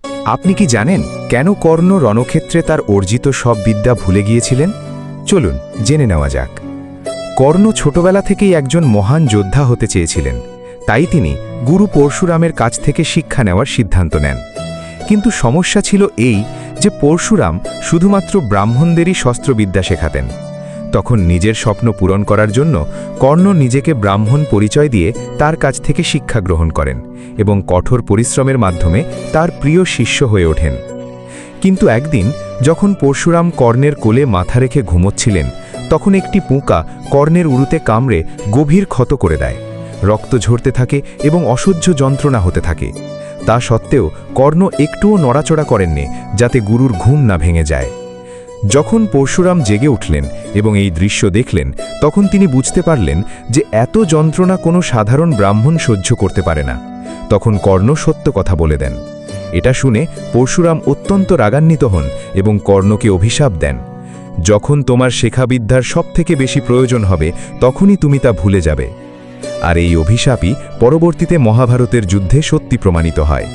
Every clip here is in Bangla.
আপনি কি জানেন কেন কর্ণ রণক্ষেত্রে তার অর্জিত সব বিদ্যা ভুলে গিয়েছিলেন? চলুন জেনে নেওয়া যাক। কর্ণ ছোটবেলা থেকেই একজন মহান যোদ্ধা হতে চেয়েছিলেন, তাই তিনি গুরু পরশুরামের কাছ থেকে শিক্ষা নেওয়ার সিদ্ধান্ত নেন। কিন্তু সমস্যা ছিল এই যে পরশুরাম শুধুমাত্র ব্রাহ্মণদেরই শস্ত্রবিদ্যা শেখাতেন। তখন নিজের স্বপ্ন পূরণ করার জন্য কর্ণ নিজেকে ব্রাহ্মণ পরিচয় দিয়ে তার কাছ থেকে শিক্ষা গ্রহণ করেন এবং কঠোর পরিশ্রমের মাধ্যমে তার প্রিয় শিষ্য হয়ে ওঠেন। কিন্তু একদিন যখন পরশুরাম কর্ণের কোলে মাথা রেখে ঘুমোচ্ছিলেন, তখন একটি পোকা কর্ণের উরুতে কামড়ে গভীর ক্ষত করে দেয়। রক্ত ঝরতে থাকে এবং অসহ্য যন্ত্রণা হতে থাকে। তা সত্ত্বেও কর্ণ একটুও নড়াচড়া করেননি, যাতে গুরুর ঘুম না ভেঙে যায়। যখন পরশুরাম জেগে উঠলেন এবং এই দৃশ্য দেখলেন, তখন তিনি বুঝতে পারলেন যে এত যন্ত্রণা কোনো সাধারণ ব্রাহ্মণ সহ্য করতে পারে না। তখন কর্ণ সত্য কথা বলে দেন। এটা শুনে পরশুরাম অত্যন্ত রাগান্বিত হন এবং কর্ণকে অভিশাপ দেন, যখন তোমার শেখা বিদ্যার সবথেকে বেশি প্রয়োজন হবে তখনই তুমি তা ভুলে যাবে। আর এই অভিশাপই পরবর্তীতে মহাভারতের যুদ্ধে সত্যি প্রমাণিত হয়।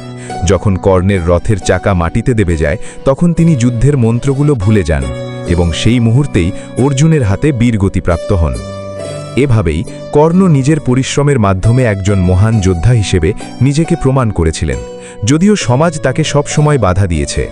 যখন কর্ণের রথের চাকা মাটিতে দেবে যায়, তখন তিনি যুদ্ধের মন্ত্রগুলো ভুলে যান এবং সেই মুহূর্তেই অর্জুনের হাতে বীরগতি প্রাপ্ত হন। এভাবেই কর্ণ নিজের পরিশ্রমের মাধ্যমে একজন মহান যোদ্ধা হিসেবে নিজেকে প্রমাণ করেছিলেন, যদিও সমাজ তাকে সবসময় বাধা দিয়েছে।